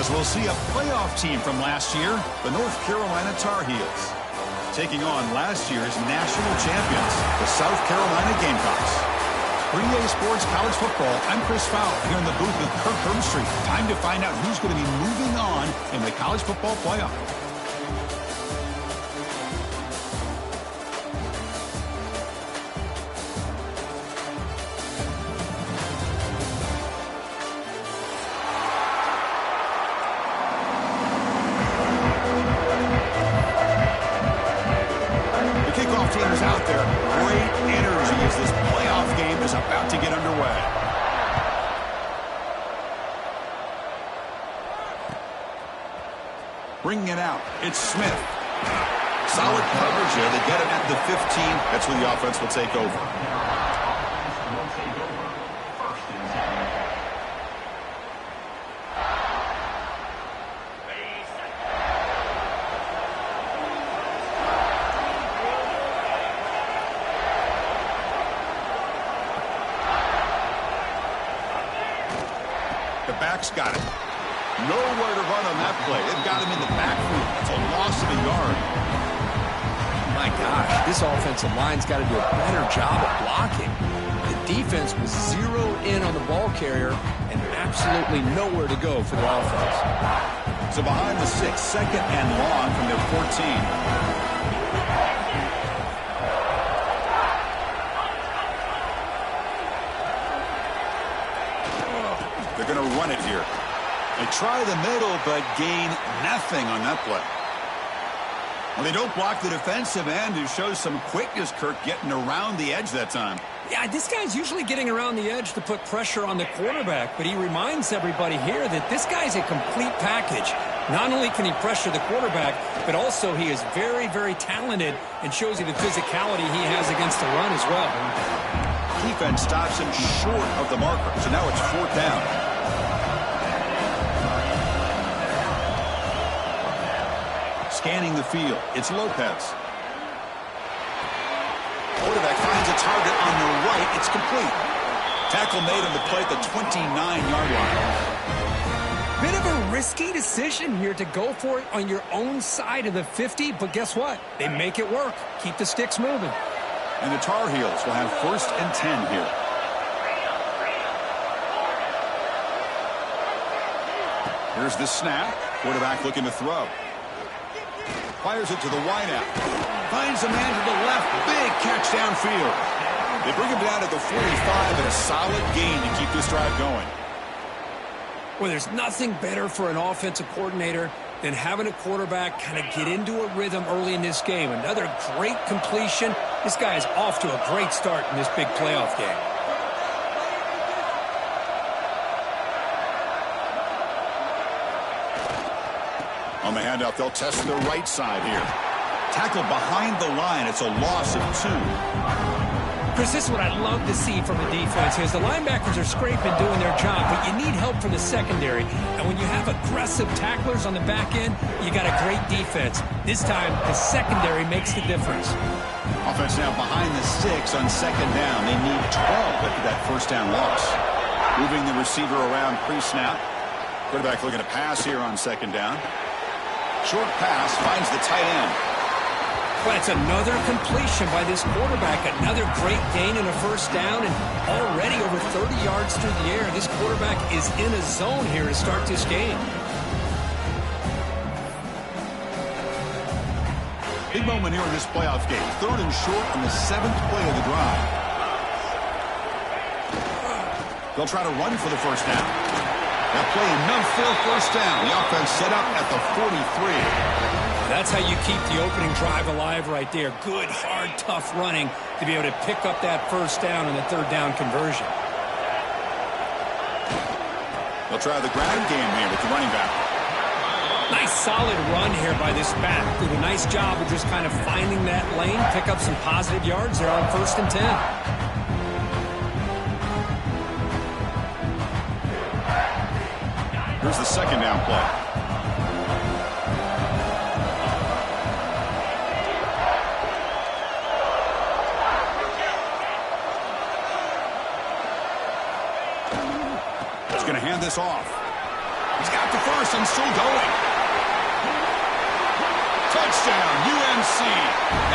as we'll see a playoff team from last year, the North Carolina Tar Heels, taking on last year's national champions, the South Carolina Gamecocks. For EA Sports College Football, I'm Chris Fowler here in the booth with Kirk Herbstreit. Time to find out who's going to be moving on in the college football playoff. Teams out there, great energy as this playoff game is about to get underway. Bringing it out, it's Smith. Solid coverage here. They get it at the 15. That's where the offense will take over. Back's got it. Nowhere to run on that play. They've got him in the backfield. It's a loss of a yard. My gosh, this offensive line's got to do a better job of blocking. The defense was zeroed in on the ball carrier and absolutely nowhere to go for the offense. So behind the 6, second and long from their 14. They're going to run it here. They try the middle, but gain nothing on that play. Well, they don't block the defensive end, who shows some quickness, Kirk, getting around the edge that time. Yeah, this guy's usually getting around the edge to put pressure on the quarterback, but he reminds everybody here that this guy's a complete package. Not only can he pressure the quarterback, but also he is very, very talented and shows you the physicality he has against the run as well. Defense stops him short of the marker, so now it's 4th down. Scanning the field, it's Lopez. Quarterback finds a target on the right. It's complete. Tackle made on the play at the 29-yard line. Bit of a risky decision here to go for it on your own side of the 50, but guess what? They make it work. Keep the sticks moving. And the Tar Heels will have 1st and 10 here. Here's the snap. Quarterback looking to throw. Fires it to the wideout. Finds a man to the left. Big catch downfield. They bring him down at the 45 and a solid gain to keep this drive going. Well, there's nothing better for an offensive coordinator than having a quarterback kind of get into a rhythm early in this game. Another great completion. This guy is off to a great start in this big playoff game. On the handoff, they'll test the right side here. Tackle behind the line. It's a loss of 2. Chris, this is what I'd love to see from the defense. As the linebackers are scraping, doing their job, but you need help from the secondary. And when you have aggressive tacklers on the back end, you got a great defense. This time, the secondary makes the difference. Offense now behind the 6 on 2nd down. They need 12 after that 1st down loss. Moving the receiver around pre-snap. Quarterback looking to pass here on 2nd down. Short pass finds the tight end. Well, it's another completion by this quarterback. Another great gain in a 1st down, and already over 30 yards through the air. This quarterback is in a zone here to start this game. Big moment here in this playoff game. 3rd and short on the 7th play of the drive. They'll try to run for the 1st down. That play enough for a 1st down. The offense set up at the 43. That's how you keep the opening drive alive right there. Good, hard, tough running to be able to pick up that 1st down and the 3rd down conversion. They'll try the ground game here with the running back. Nice solid run here by this back. Did a nice job of just kind of finding that lane, pick up some positive yards there on 1st and 10. Here's the 2nd down play. It's going to hand this off. He's got the first and still going. Touchdown, UNC,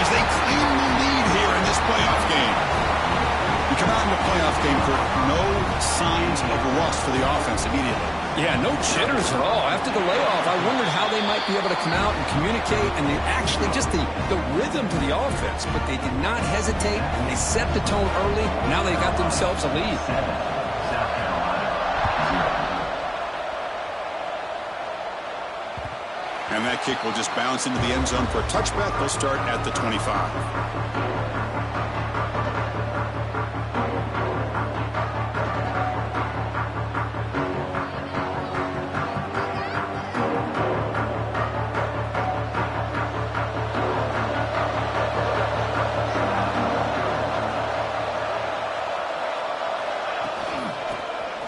as they claim the lead here in this playoff game. You come out in the playoff game for no signs of rust for the offense immediately. Yeah, no jitters at all. After the layoff, I wondered how they might be able to come out and communicate and actually just the rhythm to the offense. But they did not hesitate, and they set the tone early. Now they got themselves a lead. And that kick will just bounce into the end zone for a touchback. They'll start at the 25.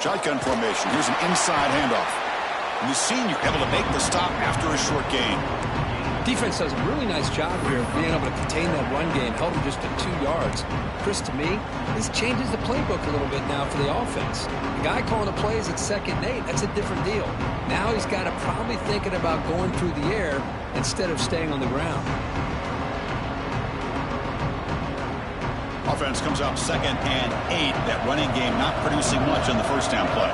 Shotgun formation. Here's an inside handoff. And the senior able to make the stop after a short gain. Defense does a really nice job here of being able to contain that run game, held him just at 2 yards. Chris, to me, this changes the playbook a little bit now for the offense. The guy calling the plays at 2nd and 8, that's a different deal. Now he's got to probably thinking about going through the air instead of staying on the ground. Offense comes up 2nd and 8. That running game not producing much on the first down play.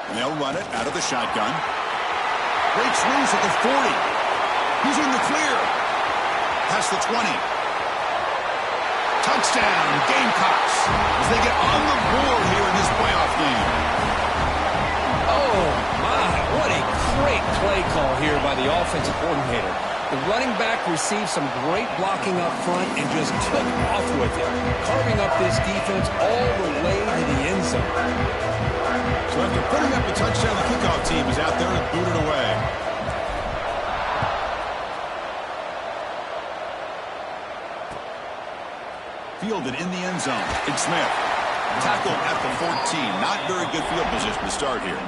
And they'll run it out of the shotgun. Breaks loose at the 40. He's in the clear. Past the 20. Touchdown, Gamecocks, as they get on the board here in this playoff game. Oh, my, what a great play call here by the offensive coordinator. The running back received some great blocking up front and just took off with it, carving up this defense all the way to the end zone. So after putting up a touchdown, the kickoff team is out there and booted away. Fielded in the end zone. Big Smith. Tackled at the 14. Not very good field position to start here.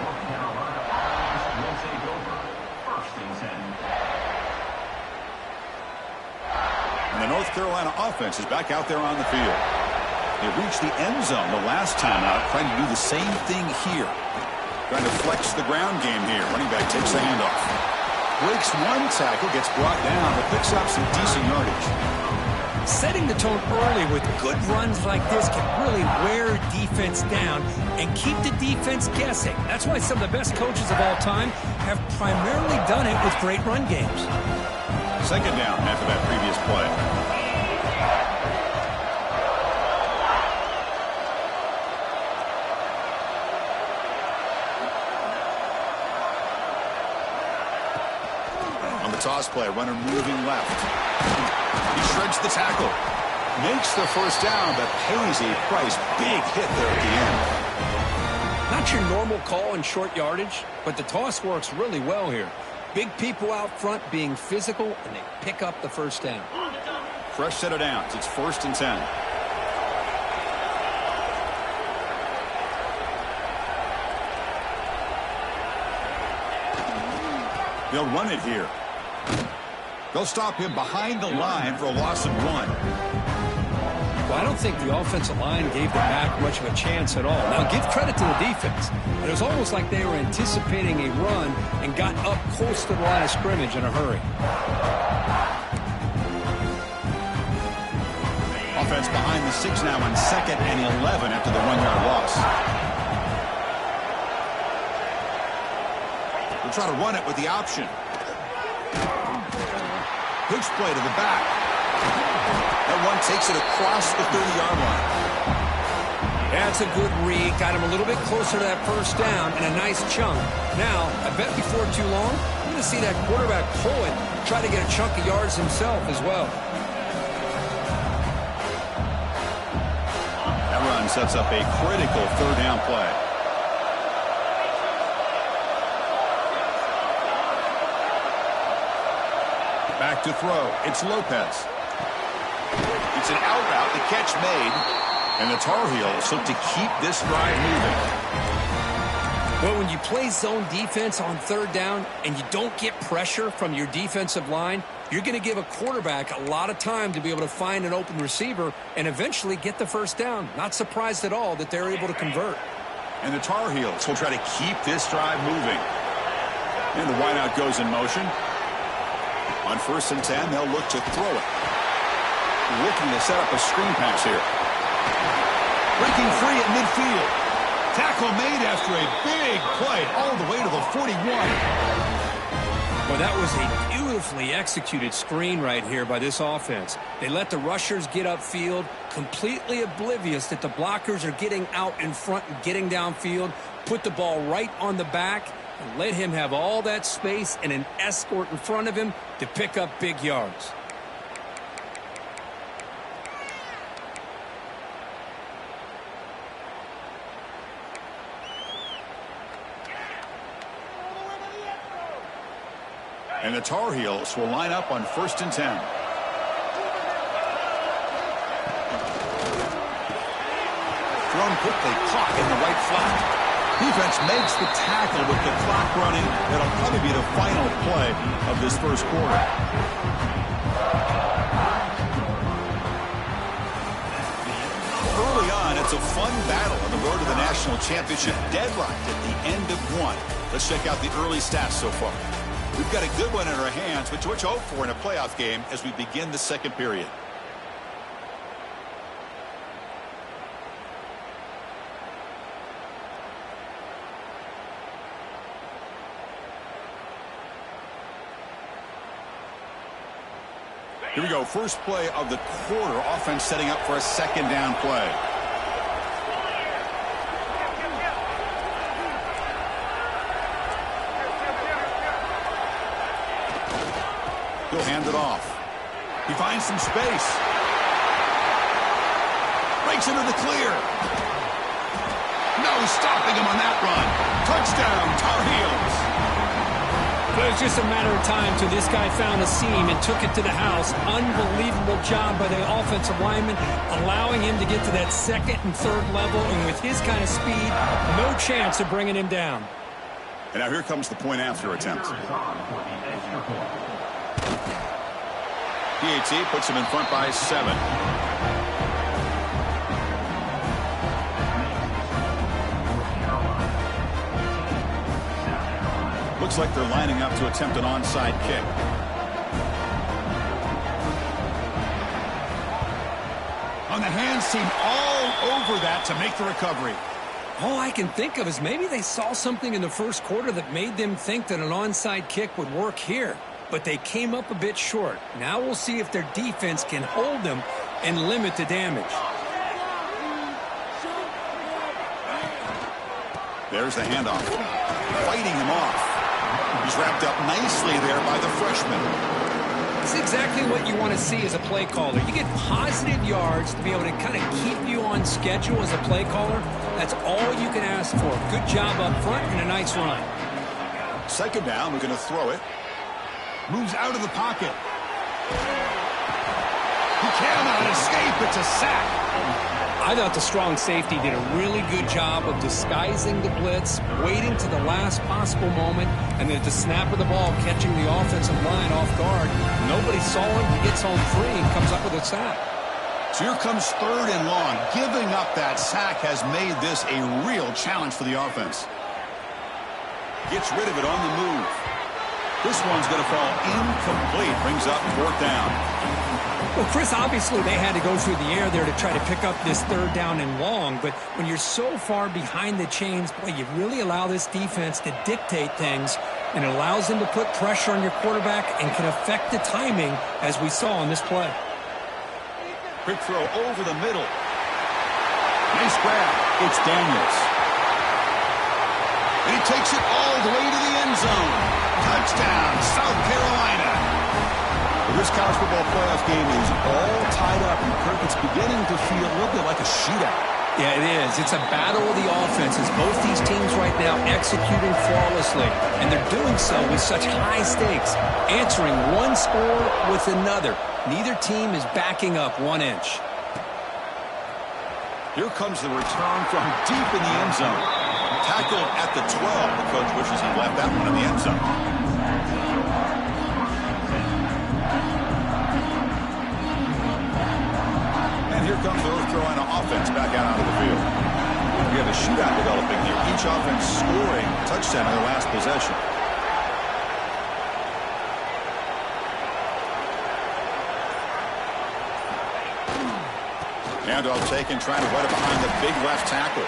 And the North Carolina offense is back out there on the field. They reached the end zone the last time out, trying to do the same thing here. Trying to flex the ground game here. Running back takes the handoff. Breaks one tackle, gets brought down, but picks up some decent yardage. Setting the tone early with good runs like this can really wear defense down and keep the defense guessing. That's why some of the best coaches of all time have primarily done it with great run games. 2nd down after that previous play. On the toss play, runner moving left. He shreds the tackle. Makes the first down, but pays a price. Big hit there at the end. Not your normal call in short yardage, but the toss works really well here. Big people out front being physical, and they pick up the first down. Fresh set of downs. It's 1st and 10. They'll run it here. They'll stop him behind the line for a loss of 1. Well, I don't think the offensive line gave the back much of a chance at all. Now, give credit to the defense. It was almost like they were anticipating a run and got up close to the line of scrimmage in a hurry. Offense behind the 6 now on 2nd and 11 after the 1-yard loss. We'll try to run it with the option. Pitch play to the back. That one takes it across the 30-yard line. That's a good read. Got him a little bit closer to that first down and a nice chunk. Now, I bet before too long, we're going to see that quarterback pull it, try to get a chunk of yards himself as well. That run sets up a critical 3rd down play. Back to throw. It's Lopez. It's an out route. The catch made. And the Tar Heels look to keep this drive moving. Well, when you play zone defense on 3rd down and you don't get pressure from your defensive line, you're going to give a quarterback a lot of time to be able to find an open receiver and eventually get the first down. Not surprised at all that they're able to convert. And the Tar Heels will try to keep this drive moving. And the wideout goes in motion. On 1st and 10, they'll look to throw it. Looking to set up a screen pass here. Breaking free at midfield. Tackle made after a big play all the way to the 41. Well, that was a beautifully executed screen right here by this offense. They let the rushers get upfield, completely oblivious that the blockers are getting out in front and getting downfield, put the ball right on the back, and let him have all that space and an escort in front of him to pick up big yards. And the Tar Heels will line up on 1st and 10. Thrown quickly, caught in the right flat. Defense makes the tackle with the clock running. That'll probably be the final play of this first quarter. Early on, it's a fun battle on the road to the national championship, deadlocked at the end of one. Let's check out the early stats so far. We've got a good one in our hands, which we're hope for in a playoff game as we begin the second period. Here we go. First play of the quarter. Offense setting up for a second down play. He'll hand it off. He finds some space. Breaks into the clear. No stopping him on that run. Touchdown, Tar Heels. But it was just a matter of time till this guy found a seam and took it to the house. Unbelievable job by the offensive lineman, allowing him to get to that second and third level. And with his kind of speed, no chance of bringing him down. And now here comes the point after attempt. PAT puts him in front by 7. Looks like they're lining up to attempt an onside kick. On the hands team all over that to make the recovery. All I can think of is maybe they saw something in the first quarter that made them think that an onside kick would work here. But they came up a bit short. Now we'll see if their defense can hold them and limit the damage. There's the handoff. Fighting him off. He's wrapped up nicely there by the freshman. It's exactly what you want to see as a play caller. You get positive yards to be able to kind of keep you on schedule as a play caller. That's all you can ask for. Good job up front and a nice run. Second down, we're going to throw it. Moves out of the pocket. He cannot escape. It's a sack. I thought the strong safety did a really good job of disguising the blitz, waiting to the last possible moment, and then at the snap of the ball, catching the offensive line off guard. Nobody saw him. He gets home free and comes up with a sack. So here comes 3rd and long. Giving up that sack has made this a real challenge for the offense. Gets rid of it on the move. This one's going to fall incomplete. Brings up 4th down. Well, Chris, obviously they had to go through the air there to try to pick up this 3rd down and long. But when you're so far behind the chains, boy, you really allow this defense to dictate things. And it allows them to put pressure on your quarterback and can affect the timing, as we saw on this play. Quick throw over the middle. Nice grab. It's Daniels. And he takes it all the way to the end zone. Touchdown, South Carolina. Well, this college football playoff game is all tied up, and Kirk, it's beginning to feel a little bit like a shootout. Yeah, it is. It's a battle of the offenses. Both these teams right now executing flawlessly, and they're doing so with such high stakes, answering one score with another. Neither team is backing up 1 inch. Here comes the return from deep in the end zone. Tackled at the 12. The coach wishes he left that one in the end zone. And here comes the North Carolina offense back out onto the field. We have a shootout developing here. Each offense scoring a touchdown in their last possession. Handoff taken, trying to run it behind the big left tackle.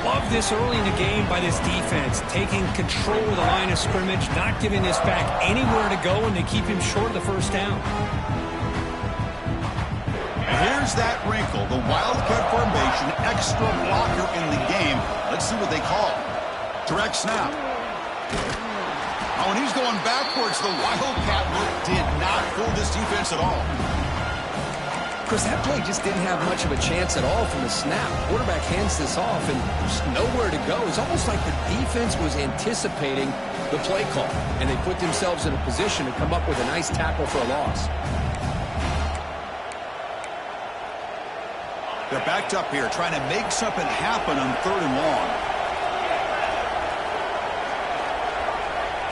Love this early in the game by this defense, taking control of the line of scrimmage, not giving this back anywhere to go, and they keep him short of the first down. And here's that wrinkle, the Wildcat formation, extra blocker in the game. Let's see what they call. Direct snap. Oh, and he's going backwards. The Wildcat look did not fool this defense at all. Chris, that play just didn't have much of a chance at all from the snap. Quarterback hands this off and just nowhere to go. It's almost like the defense was anticipating the play call, and they put themselves in a position to come up with a nice tackle for a loss. They're backed up here, trying to make something happen on 3rd and long.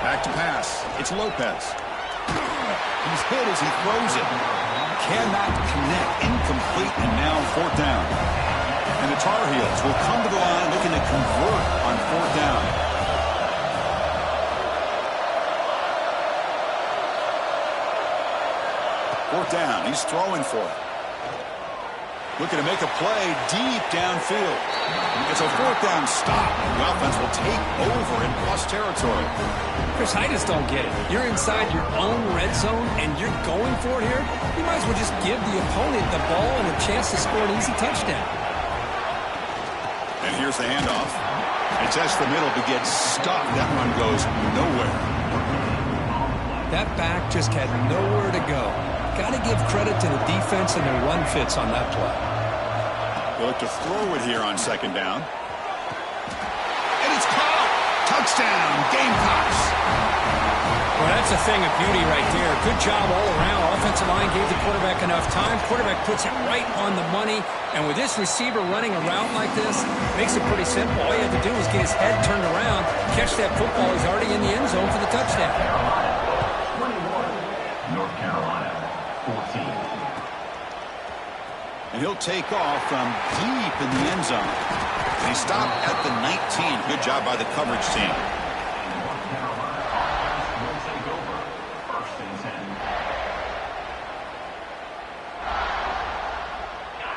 Back to pass. It's Lopez. He's hit as he throws it. Cannot connect. Incomplete, and now 4th down. And the Tar Heels will come to the line looking to convert on 4th down. Fourth down. He's throwing for it. Looking to make a play deep downfield. It's a 4th down stop. The offense will take over in plus territory. Chris, I just don't get it. You're inside your own red zone, and you're going for it here? You might as well just give the opponent the ball and a chance to score an easy touchdown. And here's the handoff. It's just the middle to get stuck. That run goes nowhere. That back just had nowhere to go. Got to give credit to the defense and their run fits on that play. They look to throw it here on 2nd down. And it's caught! Touchdown, Gamecocks! Well, that's a thing of beauty right there. Good job all around. Offensive line gave the quarterback enough time. Quarterback puts it right on the money. And with this receiver running a route like this, makes it pretty simple. All you have to do is get his head turned around, catch that football. He's already in the end zone for the touchdown. North Carolina, 14. And he'll take off from deep in the end zone. And he stopped at the 19. Good job by the coverage team. North Carolina offense will take over 1st and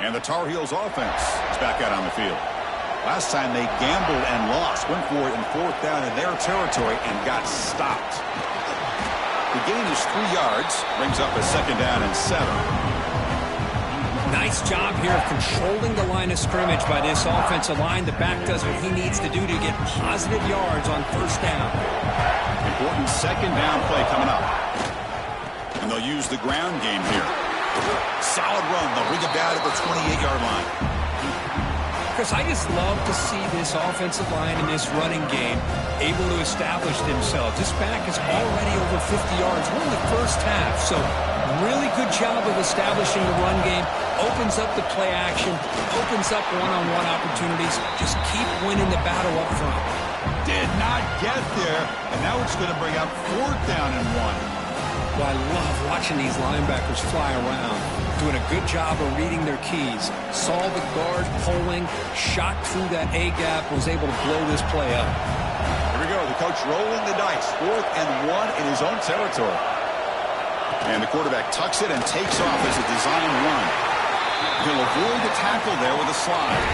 10. And the Tar Heels offense is back out on the field. Last time they gambled and lost. Went for it in 4th down in their territory and got stopped. The gain is 3 yards. Brings up a 2nd down and 7. Nice job here of controlling the line of scrimmage by this offensive line. The back does what he needs to do to get positive yards on 1st down. Important 2nd down play coming up. And they'll use the ground game here. Solid run. They'll bring it down at the 28-yard line. Chris, I just love to see this offensive line in this running game able to establish themselves. This back is already over 50 yards. We're in the first half, so really good job of establishing the run game. Opens up the play action, opens up one-on-one opportunities. Just keep winning the battle up front. Did not get there, and now it's going to bring up 4th down and 1. Well, I love watching these linebackers fly around, doing a good job of reading their keys. Saw the guard pulling, shot through that A-gap, was able to blow this play up. Here we go, the coach rolling the dice. 4th and 1 in his own territory. And the quarterback tucks it and takes off as a design run. He'll avoid the tackle there with a slide.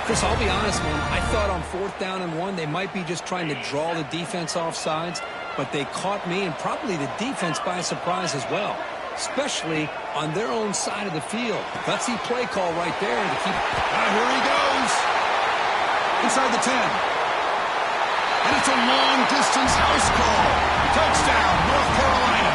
Chris, I'll be honest, man. I thought on 4th down and 1, they might be just trying to draw the defense off sides, but they caught me and probably the defense by surprise as well, especially on their own side of the field. Gutsy play call right there to keep. Here he goes. Inside the 10. And it's a long-distance house call. Touchdown, North Carolina.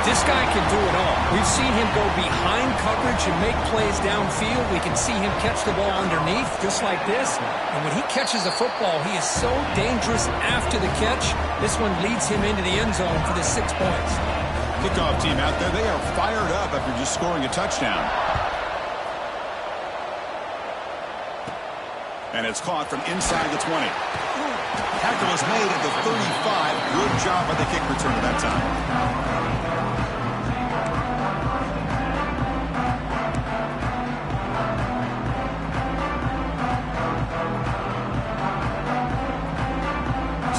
This guy can do it all. We've seen him go behind coverage and make plays downfield. We can see him catch the ball underneath, just like this. And when he catches a football, he is so dangerous after the catch. This one leads him into the end zone for the 6 points. Kickoff team out there, they are fired up after just scoring a touchdown. And it's caught from inside the 20. Tackle is made at the 35. Good job by the kick return at that time.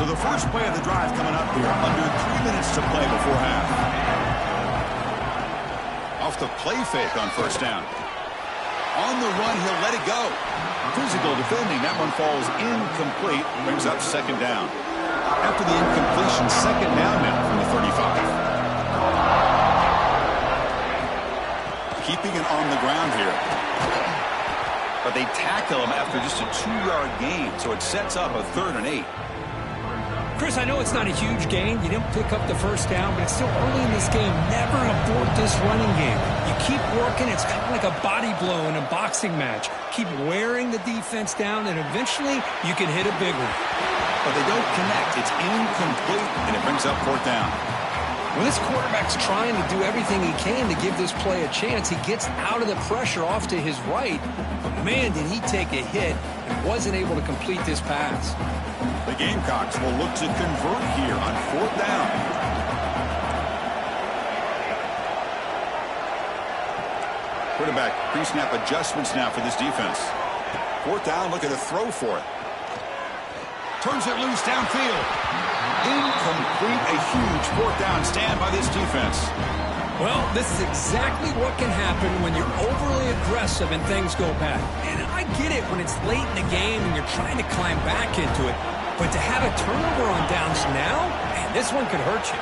So the first play of the drive coming up here, under 3 minutes to play before half. Off the play fake on first down. On the run, he'll let it go. Physical defending, that one falls incomplete, brings up second down. After the incompletion, second down now from the 35. Keeping it on the ground here. But they tackle him after just a 2-yard gain, so it sets up a 3rd and 8. Chris, I know it's not a huge gain. You didn't pick up the first down, but it's still early in this game. Never abort this running game. You keep working. It's kind of like a body blow in a boxing match. Keep wearing the defense down, and eventually you can hit a big one. But they don't connect. It's incomplete, and it brings up 4th down. When this quarterback's trying to do everything he can to give this play a chance, he gets out of the pressure off to his right. But, man, did he take a hit and wasn't able to complete this pass. The Gamecocks will look to convert here on 4th down. Quarterback pre-snap adjustments now for this defense. 4th down, look at a throw for it. Turns it loose downfield. Incomplete, a huge 4th down stand by this defense. Well, this is exactly what can happen when you're overly aggressive and things go bad. And I get it when it's late in the game and you're trying to climb back into it. But to have a turnover on downs now, man, this one could hurt you.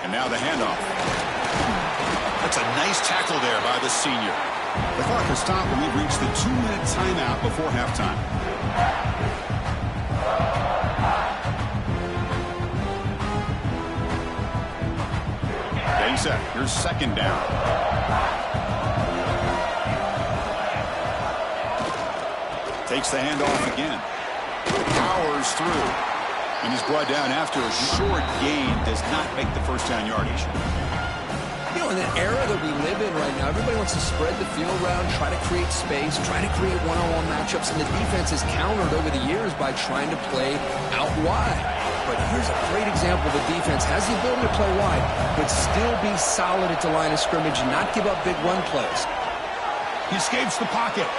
And now the handoff. That's a nice tackle there by the senior. The clock has stopped and we've reached the 2-minute timeout before halftime. Getting set. Here's second down. Takes the handoff again. Powers through. And is brought down after a short gain. Does not make the first down yardage. You know, in the era that we live in right now, everybody wants to spread the field around, try to create space, try to create one-on-one matchups, and the defense is countered over the years by trying to play out wide. But here's a great example. The defense has the ability to play wide, but still be solid at the line of scrimmage and not give up big run plays. He escapes the pocket.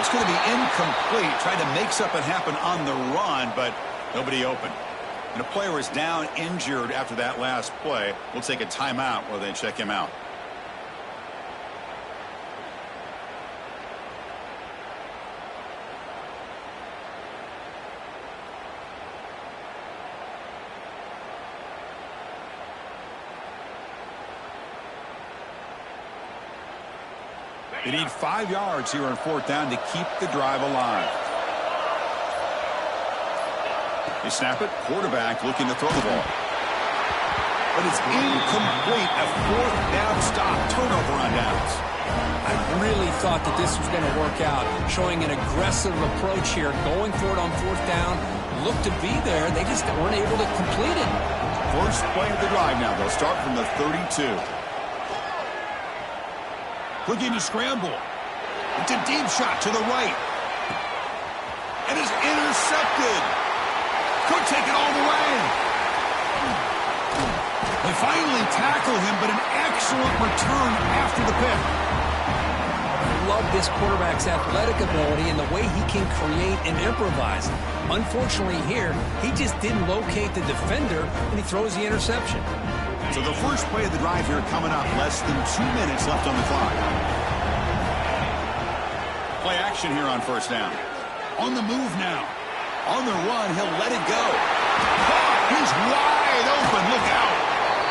It's going to be incomplete. Tried to make something happen on the run, but nobody open. And a player is down injured after that last play. We'll take a timeout while they check him out. They need 5 yards here on 4th down to keep the drive alive. They snap it. Quarterback looking to throw the ball. But it's incomplete. A 4th down stop. Turnover on downs. I really thought that this was going to work out. Showing an aggressive approach here. Going for it on 4th down. Looked to be there. They just weren't able to complete it. First play of the drive now. They'll start from the 32. Looking to scramble. It's a deep shot to the right. And is intercepted. Could take it all the way. They finally tackle him, but an excellent return after the pick. I love this quarterback's athletic ability and the way he can create and improvise. Unfortunately here, he just didn't locate the defender, and he throws the interception. So the first play of the drive here coming up. Less than 2 minutes left on the clock. Play action here on first down. On the move now. On the run, he'll let it go. He's wide open. Look out.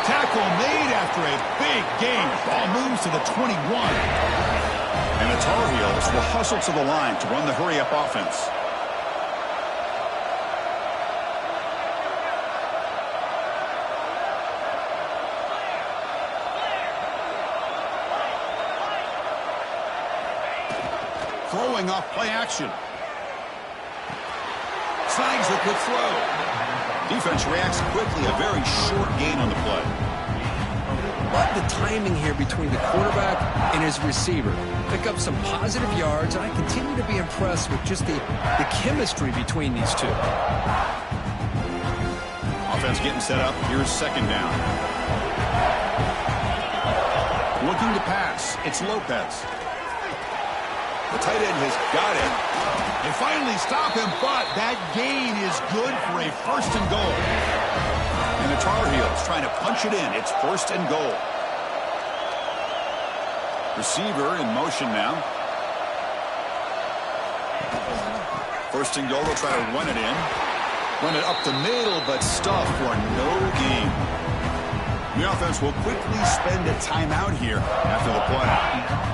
Tackle made after a big gain. Ball moves to the 21. And the Tar Heels will hustle to the line to run the hurry-up offense. Throwing off play action. Slides the quick throw. Defense reacts quickly. A very short gain on the play. Love the timing here between the quarterback and his receiver. Pick up some positive yards, and I continue to be impressed with just the chemistry between these two. Offense getting set up. Here's second down. Looking to pass. It's Lopez. The tight end has got it. They finally stop him, but that gain is good for a first and goal. And the Tar Heels trying to punch it in. It's first and goal. Receiver in motion now. First and goal, they'll try to run it in. Run it up the middle, but stuff for no gain. The offense will quickly spend a timeout here after the play.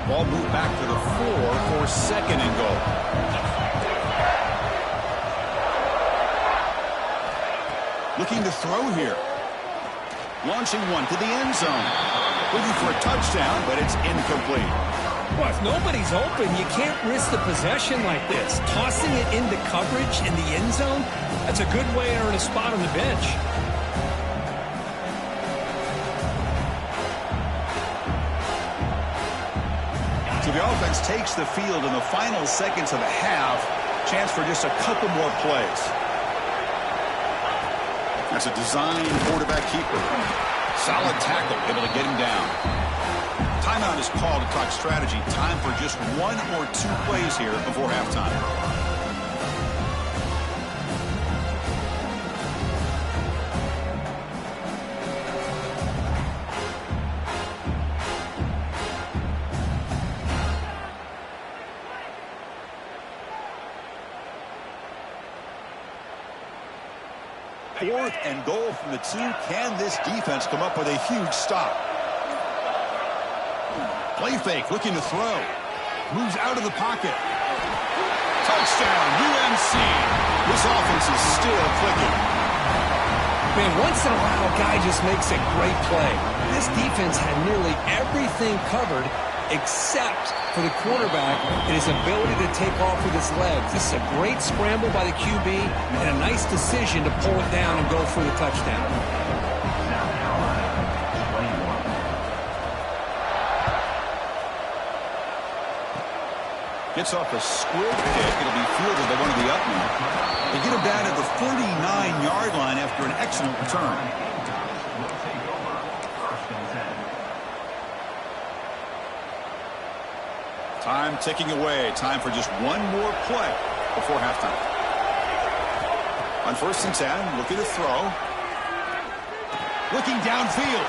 Ball moved back to the 4 for second and goal. Looking to throw here. Launching one to the end zone. Looking for a touchdown, but it's incomplete. Well, if nobody's open, you can't risk the possession like this. Tossing it into coverage in the end zone, that's a good way to earn a spot on the bench. So the offense takes the field in the final seconds of the half. Chance for just a couple more plays. That's a designed quarterback keeper. Solid tackle, able to get him down. Timeout is called to talk strategy. Time for just 1 or 2 plays here before halftime. Fourth and goal from the 2. Can this defense come up with a huge stop? Play fake, looking to throw. Moves out of the pocket. Touchdown, UNC. This offense is still clicking. Man, once in a while, a guy just makes a great play. This defense had nearly everything covered except for the quarterback and his ability to take off with his legs. This is a great scramble by the QB and a nice decision to pull it down and go for the touchdown. Gets off a squib kick. It'll be fielded by one of the Upmen. They get him down at the 49-yard line after an excellent return. Time ticking away. Time for just one more play before halftime. On 1st and 10, looking to throw. Looking downfield.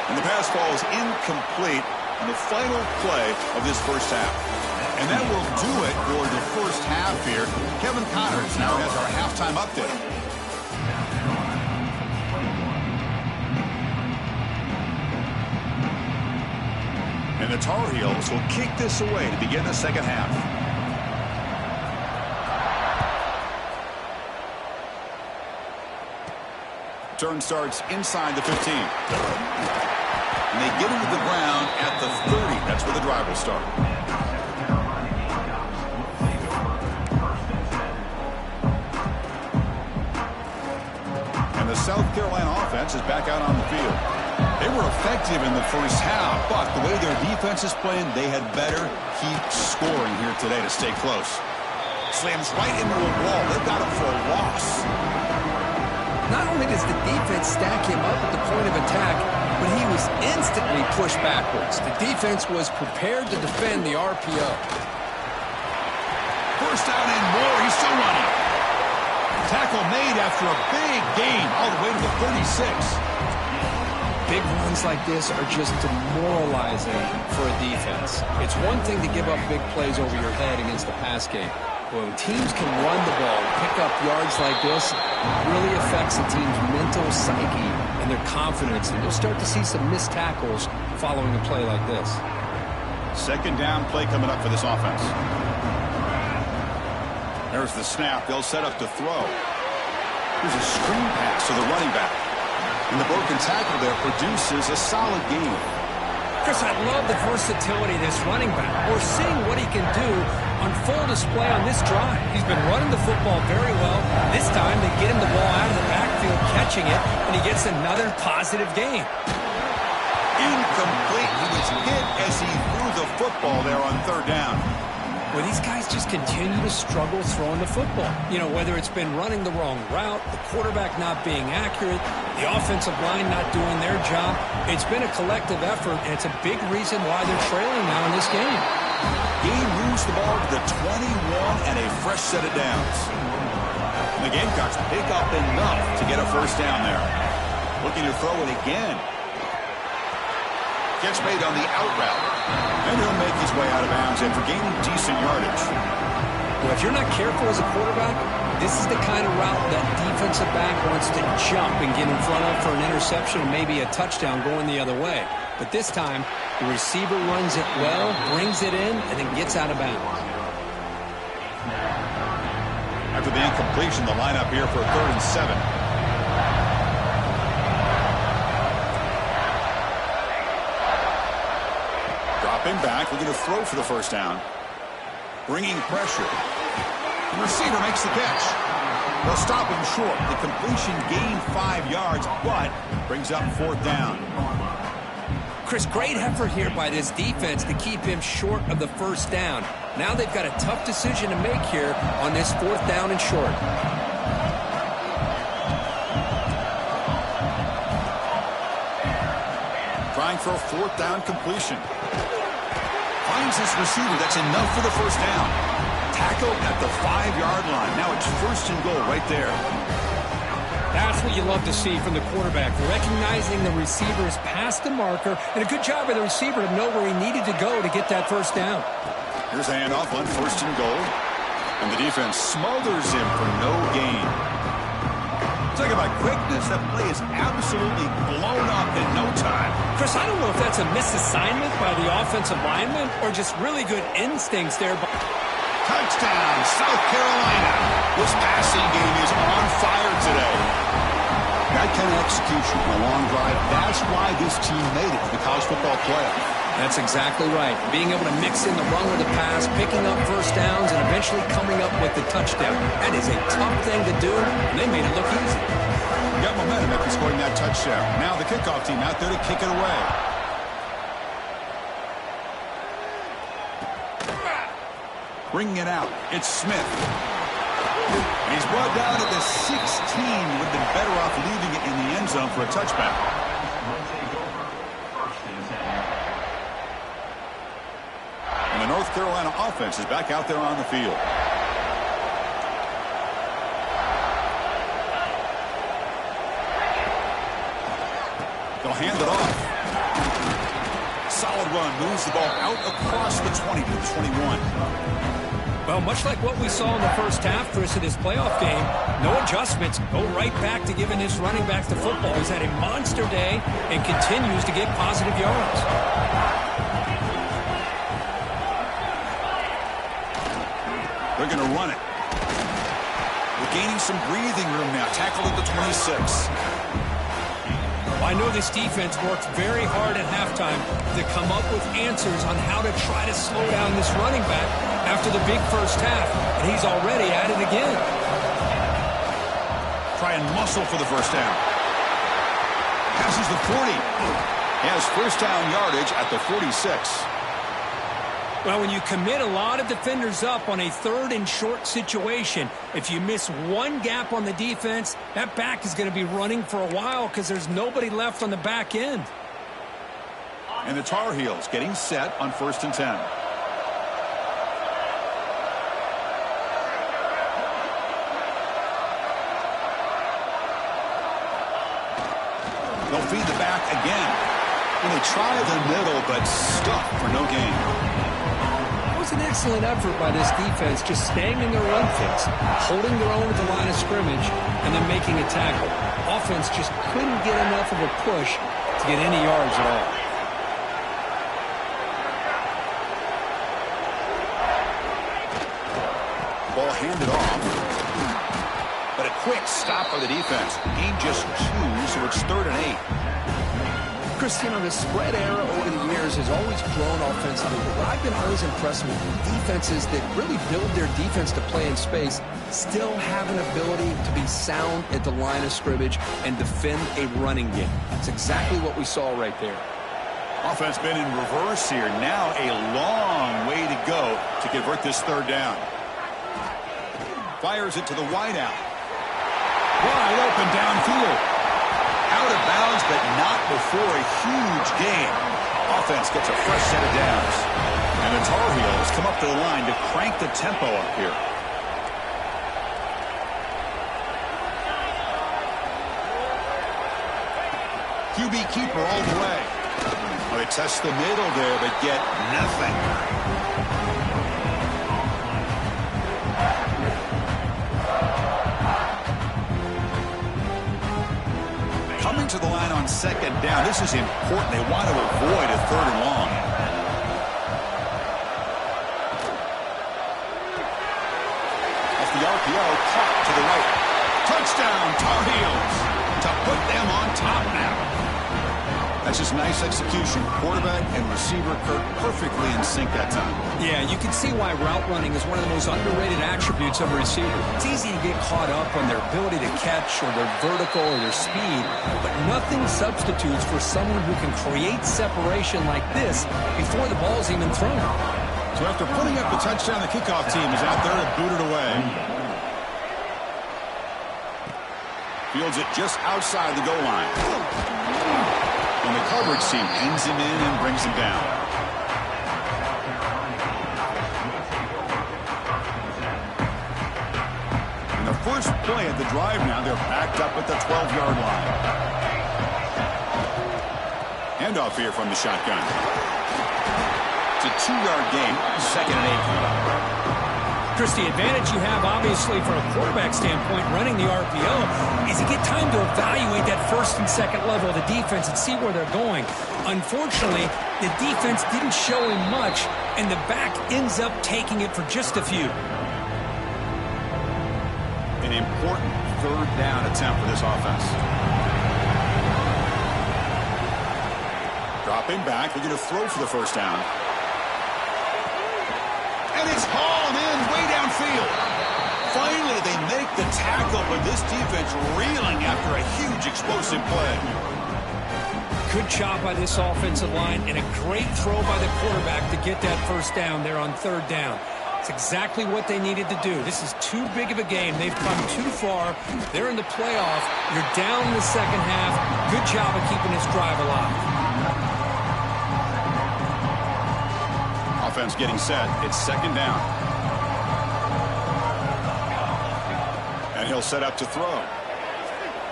And the pass ball is incomplete in the final play of this first half. And that will do it for the first half here. Kevin Connors now has our halftime update. And the Tar Heels will kick this away to begin the second half. Turn starts inside the 15. And they get him to the ground at the 30. That's where the drive will start. And the South Carolina offense is back out on the field. They were effective in the first half, but the way their defense is playing, they had better keep scoring here today to stay close. Slams right into a wall. They've got him for a loss. Not only does the defense stack him up at the point of attack, but he was instantly pushed backwards. The defense was prepared to defend the RPO. First down and more. He's still running. Tackle made after a big gain all the way to the 36. Big runs like this are just demoralizing for a defense. It's one thing to give up big plays over your head against the pass game. When teams can run the ball and pick up yards like this, it really affects a team's mental psyche and their confidence. And you'll start to see some missed tackles following a play like this. Second down play coming up for this offense. There's the snap. They'll set up to throw. Here's a screen pass to the running back. And the broken tackle there produces a solid gain. Chris, I love the versatility of this running back. We're seeing what he can do on full display on this drive. He's been running the football very well. This time they get him the ball out of the backfield, catching it, and he gets another positive gain. Incomplete. He was hit as he threw the football there on third down. Well, these guys just continue to struggle throwing the football. You know, whether it's been running the wrong route, the quarterback not being accurate, the offensive line not doing their job. It's been a collective effort, and it's a big reason why they're trailing now in this game. He moves the ball to the 21 and a fresh set of downs. The Gamecocks pick up enough to get a first down there. Looking to throw it again. Catch made on the out route. And he'll make his way out of bounds after gaining decent yardage. Well, if you're not careful as a quarterback, this is the kind of route that defensive back wants to jump and get in front of for an interception and maybe a touchdown going the other way. But this time, the receiver runs it well, brings it in, and then gets out of bounds. After the incompletion, the lineup here for a 3rd and 7. Dropping back, looking to throw for the first down. Bringing pressure. The receiver makes the catch. They'll stop him short. The completion gained 5 yards, but brings up 4th down. Chris, great effort here by this defense to keep him short of the first down. Now they've got a tough decision to make here on this 4th down and short. Trying for a 4th down completion. Finds this receiver. That's enough for the first down. Tackle at the 5-yard line. Now it's 1st and goal right there. That's what you love to see from the quarterback. Recognizing the receiver is past the marker, and a good job by the receiver to know where he needed to go to get that first down. Here's a handoff on 1st and goal. And the defense smothers him for no gain. Talk about quickness. That play is absolutely blown up in no time. Chris, I don't know if that's a misassignment by the offensive lineman or just really good instincts there. Touchdown, South Carolina. This passing game is on fire today. That kind of execution on a long drive, that's why this team made it to the college football playoff. That's exactly right. Being able to mix in the run with the pass, picking up first downs, and eventually coming up with the touchdown. That is a tough thing to do, and they made it look easy. Got momentum after scoring that touchdown. Now the kickoff team out there to kick it away. Bringing it out, it's Smith. He's brought down at the 16. Would have been better off leaving it in the end zone for a touchback. And the North Carolina offense is back out there on the field. They'll hand it off. Solid run, moves the ball out across the 20 to the 21. Well, much like what we saw in the first half, Chris, of this playoff game, no adjustments. Go right back to giving his running back the football. He's had a monster day and continues to get positive yards. They're going to run it. We're gaining some breathing room now. Tackled at the 26. I know this defense worked very hard at halftime to come up with answers on how to try to slow down this running back after the big first half, and he's already at it again. Try and muscle for the first down. Passes the 40. He has first down yardage at the 46. Well, when you commit a lot of defenders up on a 3rd and short situation, if you miss one gap on the defense, that back is going to be running for a while because there's nobody left on the back end. And the Tar Heels getting set on 1st and 10. They'll feed the back again. And they try the middle, but stuck for no gain. It was an excellent effort by this defense, just staying in their run fits, holding their own at the line of scrimmage, and then making a tackle. Offense just couldn't get enough of a push to get any yards at all. Ball handed off. But a quick stop by the defense. Gain just 2, so it's 3rd and 8. Chris, you know, the spread era over the years has always grown offensively. But what I've been always impressed with defenses that really build their defense to play in space still have an ability to be sound at the line of scrimmage and defend a running game. That's exactly what we saw right there. Offense been in reverse here. Now a long way to go to convert this 3rd down. Fires it to the wideout. Wide open downfield. Out of bounds, but not before a huge gain. Offense gets a fresh set of downs. And the Tar Heels come up to the line to crank the tempo up here. QB keeper all the way. Oh, they test the middle there, but get nothing. Coming to the line on second down. This is important. They want to avoid a third and long. Off the RPO, caught to the right. Touchdown, Tar Heels, to put them on top now. That's just nice execution. Quarterback and receiver perfectly in sync that time. Yeah, you can see why route running is one of the most underrated attributes of a receiver. It's easy to get caught up on their ability to catch or their vertical or their speed, but nothing substitutes for someone who can create separation like this before the ball's even thrown. So after putting up the touchdown, the kickoff team is out there to boot it away. Fields it just outside the goal line. And the coverage team pins him in and brings him down. And the first play of the drive now, they're backed up at the 12-yard line. Handoff here from the shotgun. It's a 2-yard gain, 2nd and 8. Chris, the advantage you have, obviously, from a quarterback standpoint, running the RPO, is you get time to evaluate that first and second level of the defense and see where they're going. Unfortunately, the defense didn't show him much, and the back ends up taking it for just a few. An important third down attempt for this offense. Dropping back, they're going to throw for the first down. And it's hauled in way downfield. Finally, they make the tackle, but this defense reeling after a huge explosive play. Good job by this offensive line and a great throw by the quarterback to get that first down there on third down. It's exactly what they needed to do. This is too big of a game. They've come too far. They're in the playoff. You're down in the second half. Good job of keeping this drive alive. Offense getting set. It's second down. And he'll set up to throw.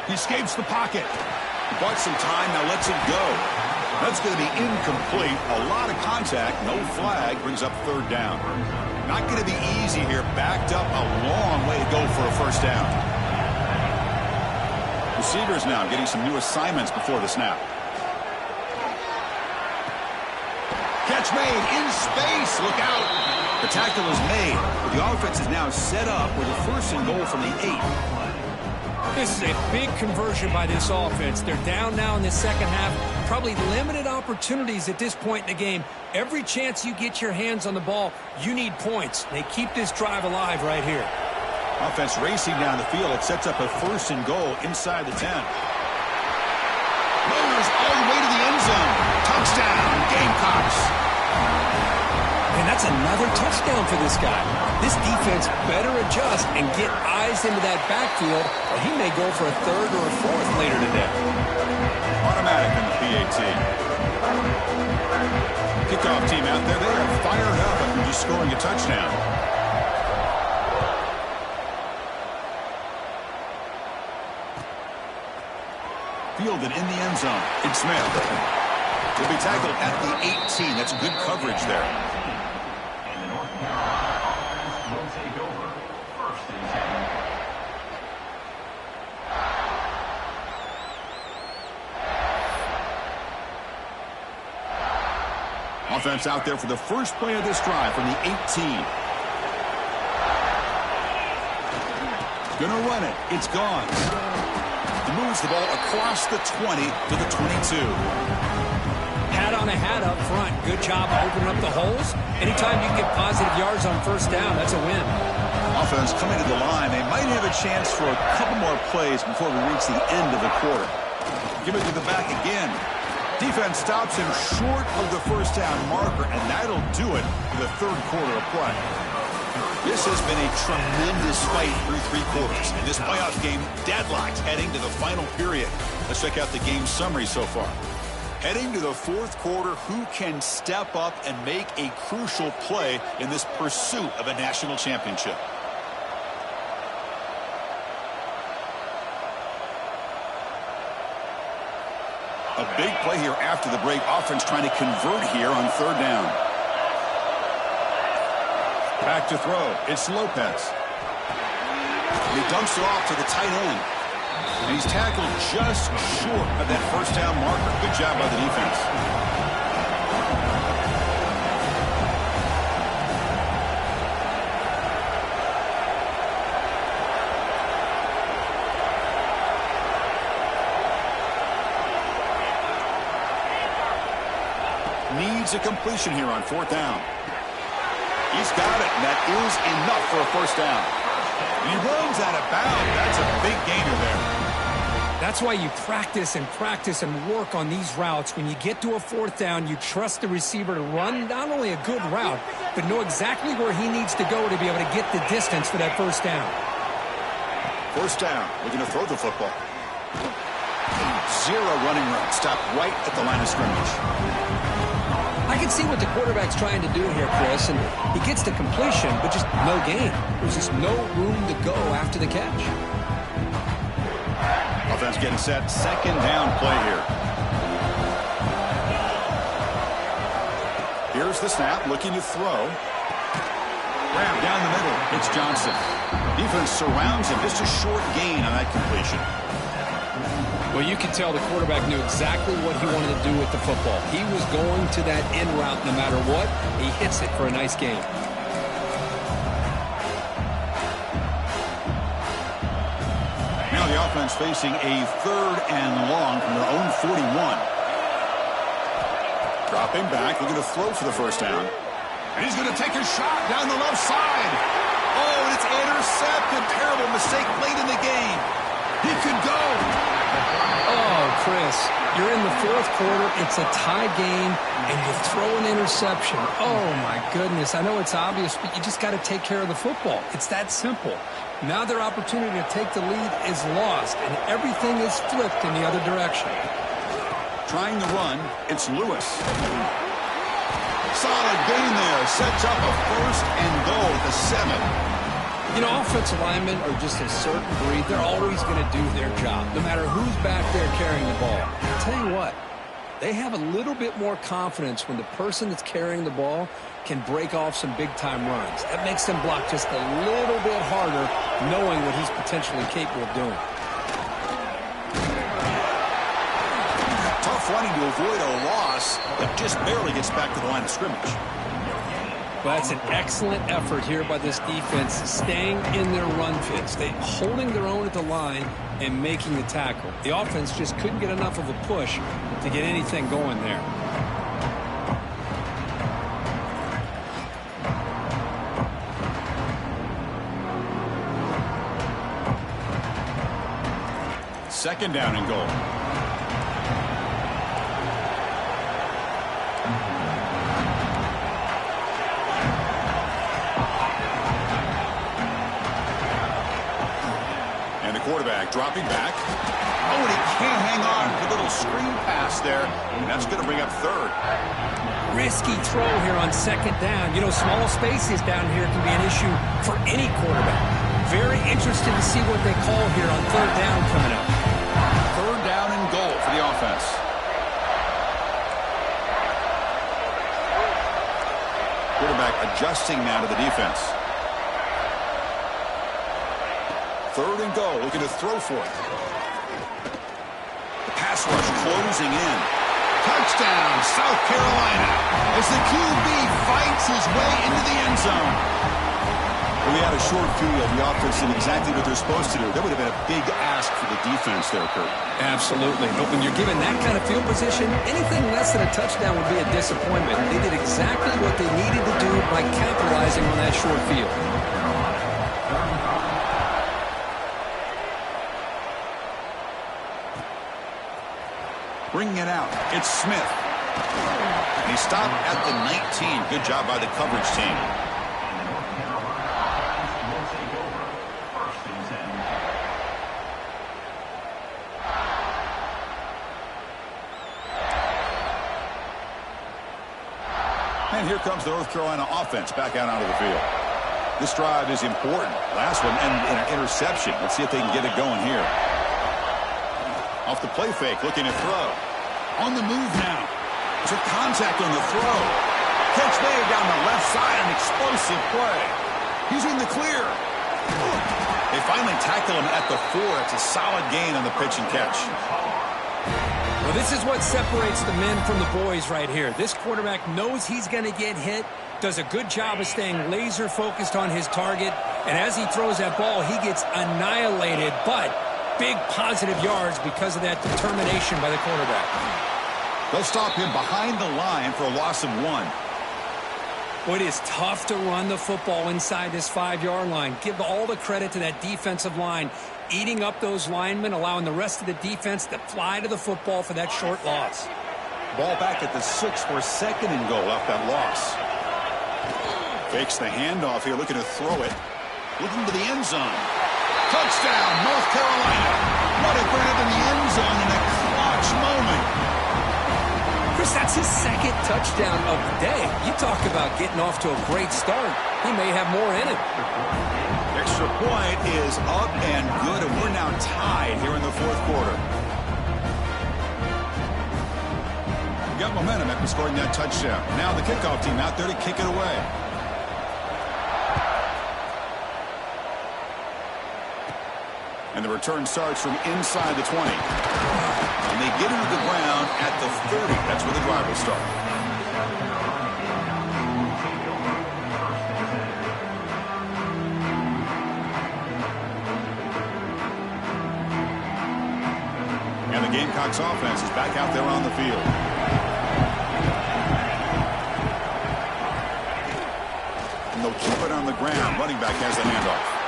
He escapes the pocket. He bought some time, now lets it go. That's going to be incomplete. A lot of contact, no flag, brings up third down. Not going to be easy here. Backed up a long way to go for a first down. Receivers now getting some new assignments before the snap. Catch made in space. Look out. The tackle is made. But the offense is now set up with a first and goal from the 8. This is a big conversion by this offense. They're down now in the second half. Probably limited opportunities at this point in the game. Every chance you get your hands on the ball, you need points. They keep this drive alive right here. Offense racing down the field. It sets up a first and goal inside the 10. Motors all the way to the end zone. Touchdown, Gamecocks. And that's another touchdown for this guy. This defense better adjust and get eyes into that backfield, or he may go for a third or a fourth later today. Automatic in the PAT. Kickoff team out there. They are fired up after just scoring a touchdown. Fielded in the end zone. It's Smith. He'll be tackled at the 18. That's good coverage there. And the North Carolina offense will take over. First and 10. Offense out there for the first play of this drive from the 18. Gonna run it. It's gone. He moves the ball across the 20 to the 22. Hat on a hat up front. Good job opening up the holes. Anytime you get positive yards on first down, that's a win. Offense coming to the line. They might have a chance for a couple more plays before we reach the end of the quarter. Give it to the back again. Defense stops him short of the first down marker, and that'll do it for the third quarter of play. This has been a tremendous fight through 3 quarters. In this playoff game, deadlocked heading to the final period. Let's check out the game summary so far. Heading to the fourth quarter, who can step up and make a crucial play in this pursuit of a national championship? A big play here after the break. Offense trying to convert here on third down. Back to throw. It's Lopez. And he dumps it off to the tight end. And he's tackled just short of that first down marker. Good job by the defense. Needs a completion here on fourth down. He's got it, and that is enough for a first down. He runs out of bounds. That's a big gainer there. That's why you practice and work on these routes. When you get to a fourth down, you trust the receiver to run not only a good route, but know exactly where he needs to go to be able to get the distance for that first down. First down. We're going to throw the football. Zero running room. Stop right at the line of scrimmage. I can see what the quarterback's trying to do here, Chris, and he gets the completion, but just no gain. There's just no room to go after the catch. Offense getting set. Second down play here. Here's the snap, looking to throw. Grab down the middle. It's Johnson. Defense surrounds him. Just a short gain on that completion. Well, you can tell the quarterback knew exactly what he wanted to do with the football. He was going to that end route no matter what. He hits it for a nice gain. Now the offense facing a third and long from their own 41. Dropping back, looking to throw for the first down. And he's going to take a shot down the left side. Oh, and it's intercepted. Terrible mistake late in the game. He could go. Oh, Chris, you're in the fourth quarter. It's a tie game, and you throw an interception. Oh, my goodness. I know it's obvious, but you just got to take care of the football. It's that simple. Now their opportunity to take the lead is lost, and everything is flipped in the other direction. Trying to run, it's Lewis. Solid gain there. Sets up a first and goal at the 7. You know, offensive linemen are just a certain breed. They're always going to do their job, no matter who's back there carrying the ball. I'll tell you what, they have a little bit more confidence when the person that's carrying the ball can break off some big-time runs. That makes them block just a little bit harder, knowing what he's potentially capable of doing. Tough running to avoid a loss, but just barely gets back to the line of scrimmage. Well, that's an excellent effort here by this defense, staying in their run fits. They holding their own at the line and making the tackle. The offense just couldn't get enough of a push to get anything going there. Second down and goal. Quarterback dropping back. Oh, and he can't hang on. A little screen pass there, and that's going to bring up third. Risky throw here on second down. You know, small spaces down here can be an issue for any quarterback. Very interested to see what they call here on third down coming up. Third down and goal for the offense. Quarterback adjusting now to the defense. Third and goal, looking to throw for it. The pass rush closing in. Touchdown, South Carolina, as the QB fights his way into the end zone. When we had a short field, the offense did exactly what they're supposed to do. That would have been a big ask for the defense there, Kurt. Absolutely. But when you're given that kind of field position, anything less than a touchdown would be a disappointment. They did exactly what they needed to do by capitalizing on that short field. Bringing it out, it's Smith. And he stopped at the 19. Good job by the coverage team. Will take over. First and 10. And here comes the North Carolina offense back out onto the field. This drive is important. Last one and an interception. Let's see if they can get it going here. Off the play fake, looking to throw. On the move now. Took contact on the throw. Catch made down the left side, an explosive play. He's in the clear. They finally tackle him at the 4. It's a solid gain on the pitch and catch. Well, this is what separates the men from the boys right here. This quarterback knows he's going to get hit, does a good job of staying laser focused on his target, and as he throws that ball, he gets annihilated, but big positive yards because of that determination by the quarterback. They'll stop him behind the line for a loss of 1. Well, it is tough to run the football inside this 5-yard line. Give all the credit to that defensive line, eating up those linemen, allowing the rest of the defense to fly to the football for that short loss. Ball back at the 6 for 2nd and goal off that loss. Fakes the handoff here, looking to throw it. Looking to the end zone. Touchdown, North Carolina. What a grab in the end zone in a clutch moment. Chris, that's his 2nd touchdown of the day. You talk about getting off to a great start. He may have more in him. Extra point is up and good, and we're now tied here in the 4th quarter. We got momentum after scoring that touchdown. Now the kickoff team out there to kick it away. And the return starts from inside the 20. And they get into the ground at the 30. That's where the drive will start. And the Gamecocks offense is back out there on the field. And they'll keep it on the ground. Running back has the handoff.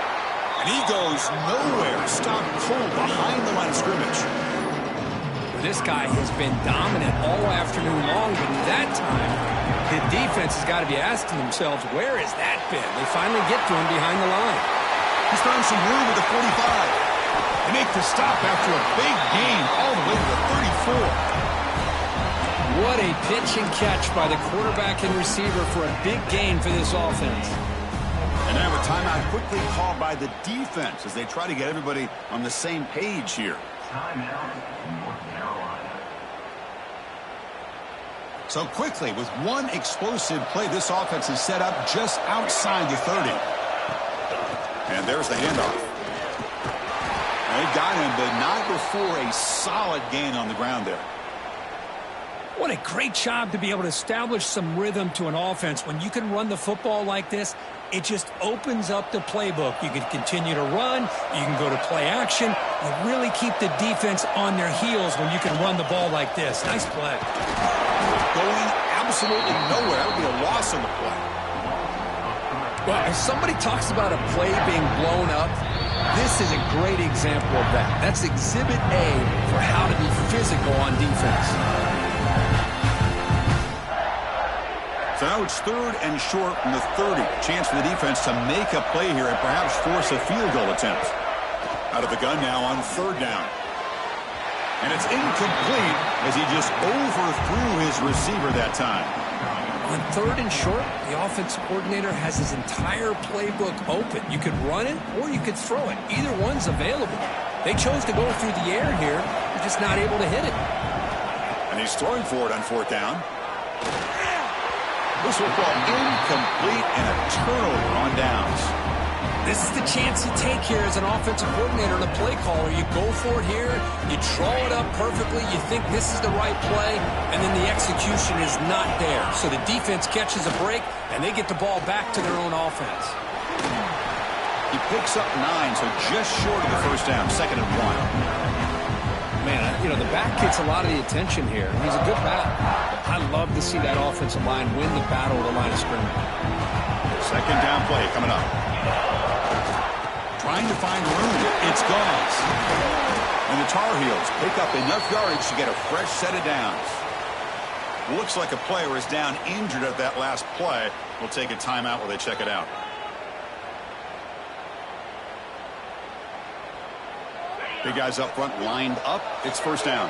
And he goes nowhere. Stop cold behind the line of scrimmage. This guy has been dominant all afternoon long, but that time, the defense has got to be asking themselves, where has that been? They finally get to him behind the line. He's found some room with the 45. They make the stop after a big gain all the way to the 34. What a pitch and catch by the quarterback and receiver for a big gain for this offense. And now a timeout quickly called by the defense as they try to get everybody on the same page here. Timeout, North Carolina. So quickly, with one explosive play, this offense is set up just outside the 30. And there's the handoff. They got him, but not before a solid gain on the ground there. What a great job to be able to establish some rhythm to an offense. When you can run the football like this, it just opens up the playbook. You can continue to run. You can go to play action. You really keep the defense on their heels when you can run the ball like this. Nice play. Going absolutely nowhere. That would be a loss on the play. Well, if somebody talks about a play being blown up, this is a great example of that. That's exhibit A for how to be physical on defense. So now it's 3rd and short from the 30. Chance for the defense to make a play here and perhaps force a field goal attempt. Out of the gun now on 3rd down. And it's incomplete as he just overthrew his receiver that time. On 3rd and short, the offensive coordinator has his entire playbook open. You could run it or you could throw it. Either one's available. They chose to go through the air here. They're just not able to hit it. And he's throwing for it on 4th down. This will fall incomplete and a turnover on downs. This is the chance you take here as an offensive coordinator and a play caller. You go for it here, you draw it up perfectly, you think this is the right play, and then the execution is not there. So the defense catches a break, and they get the ball back to their own offense. He picks up 9, so just short of the 1st down, 2nd and 1. Man, you know, the back gets a lot of the attention here. He's a good back. I love to see that offensive line win the battle at the line of scrimmage. 2nd down play coming up. Trying to find room. It's gone. And the Tar Heels pick up enough yardage to get a fresh set of downs. Looks like a player is down injured at that last play. We'll take a timeout while they check it out. Big guys up front lined up. It's 1st down.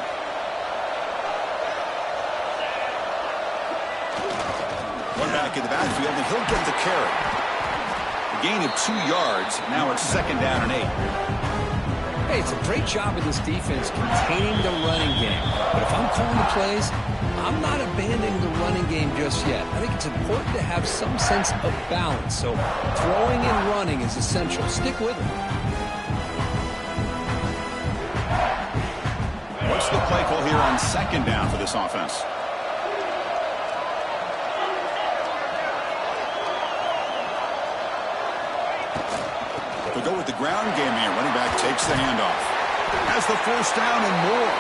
One back quarterback in the backfield, and he'll get the carry. A gain of 2 yards. Now it's 2nd down and 8. Hey, it's a great job of this defense containing the running game. But if I'm calling the plays, I'm not abandoning the running game just yet. I think it's important to have some sense of balance. So throwing and running is essential. Stick with it. What's the play call here on 2nd down for this offense? They'll go with the ground game here. Running back takes the handoff. Has the 1st down and more.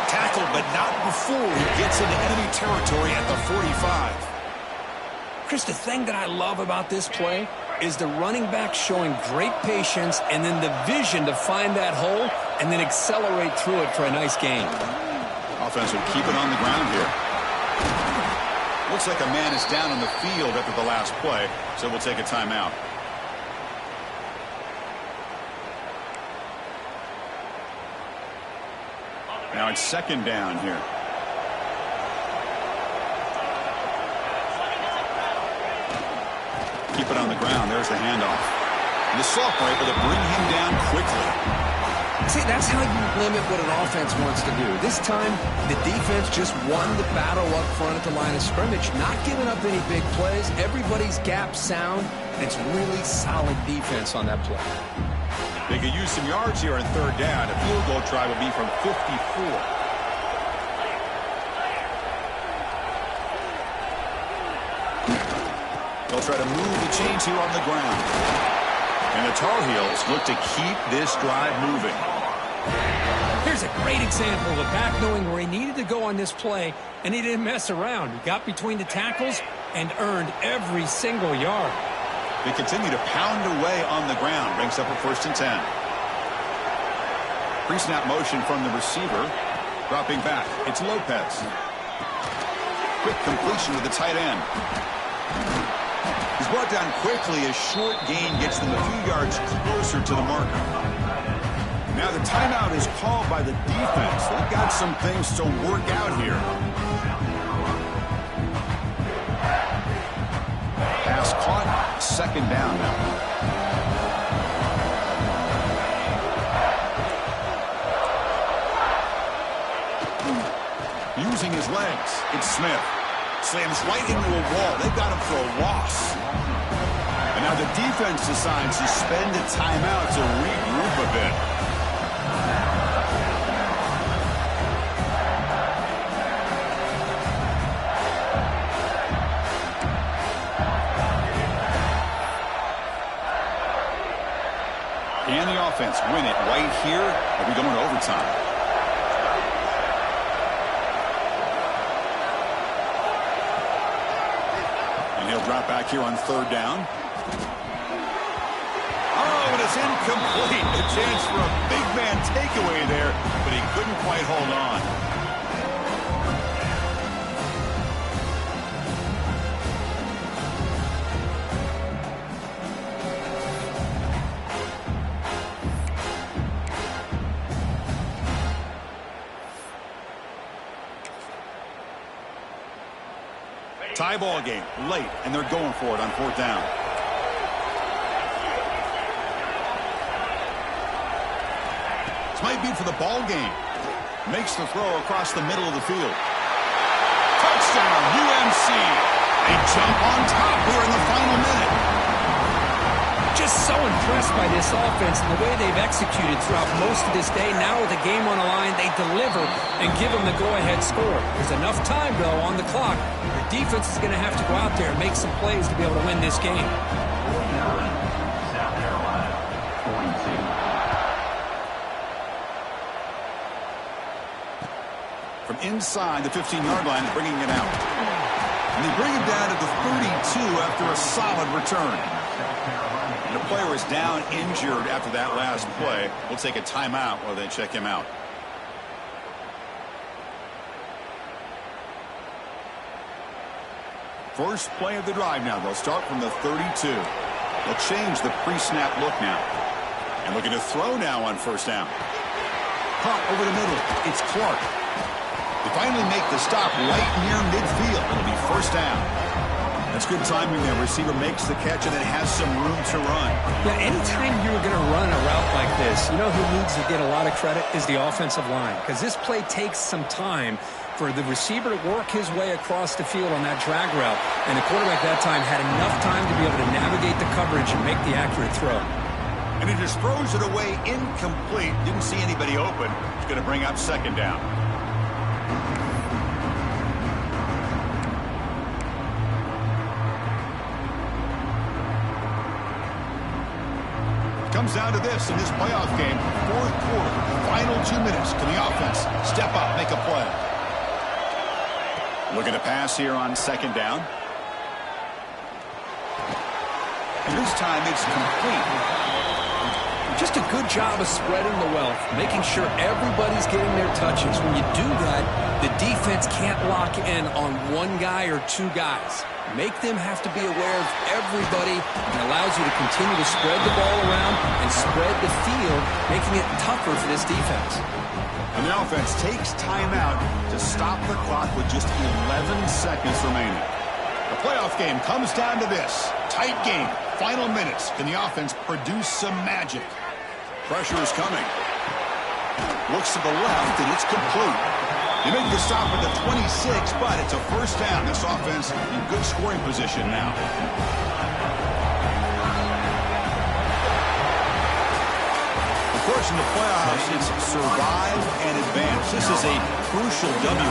Tackled, but not before he gets into enemy territory at the 45. Chris, the thing that I love about this play is the running back showing great patience and then the vision to find that hole and then accelerate through it for a nice gain. Offense will keep it on the ground here. Looks like a man is down on the field after the last play, so we'll take a timeout. Now it's 2nd down here. Keep it on the ground. There's the handoff. And the sophomore able to bring him down quickly. See, that's how you limit what an offense wants to do. This time, the defense just won the battle up front at the line of scrimmage, not giving up any big plays. Everybody's gap sound, and it's really solid defense on that play. They could use some yards here on 3rd down. A field goal try would be from 54. They'll try to move the chains here on the ground. And the Tar Heels look to keep this drive moving. Here's a great example of a back knowing where he needed to go on this play, and he didn't mess around. He got between the tackles and earned every single yard. They continue to pound away on the ground. Brings up a 1st and 10. Pre-snap motion from the receiver. Dropping back. It's Lopez. Quick completion to the tight end. He's brought down quickly. A short gain gets them a few yards closer to the marker. Now the timeout is called by the defense. They've got some things to work out here. Pass caught. 2nd down now. Using his legs, it's Smith. Slams right into a wall. They've got him for a loss. And now the defense decides to spend a timeout to regroup a bit. Can the offense win it right here? Or are we going to overtime? And he'll drop back here on 3rd down. Oh, and it's incomplete. A chance for a big man takeaway there, but he couldn't quite hold on. Tie ball game late, and they're going for it on 4th down. This might be for the ball game. Makes the throw across the middle of the field. Touchdown, UMC. They jump on top here in the final minute. Just so impressed by this offense and the way they've executed throughout most of this day. Now with the game on the line, they deliver and give them the go-ahead score. There's enough time, though, on the clock. The defense is going to have to go out there and make some plays to be able to win this game. South Carolina, 42. From inside the 15-yard line, bringing it out. And they bring him down to the 32 after a solid return. And the player is down injured after that last play. We'll take a timeout while they check him out. First play of the drive now. They'll start from the 32. They'll change the pre-snap look now. And looking to throw now on 1st down. Caught over the middle. It's Clark. They finally make the stop right near midfield. It'll be 1st down. That's good timing there. Receiver makes the catch and then has some room to run. Yeah, anytime you're going to run a route like this, you know who needs to get a lot of credit is the offensive line, because this play takes some time for the receiver to work his way across the field on that drag route, and the quarterback that time had enough time to be able to navigate the coverage and make the accurate throw. And he just throws it away incomplete. Didn't see anybody open. It's going to bring up second down. Comes down to this in this playoff game. Fourth quarter, final 2 minutes. Can the offense step up, make a play? Looking to pass here on second down. And this time it's complete. Just a good job of spreading the wealth, making sure everybody's getting their touches. When you do that, the defense can't lock in on one guy or two guys. Make them have to be aware of everybody, and allows you to continue to spread the ball around and spread the field, making it tougher for this defense. And the offense takes timeout to stop the clock with just 11 seconds remaining. The playoff game comes down to this. Tight game, final minutes. Can the offense produce some magic? Pressure is coming. Looks to the left, and it's complete. They make the stop at the 26, but it's a first down. This offense in good scoring position now. Of course, in the playoffs, it's survive and advance. This is a crucial W.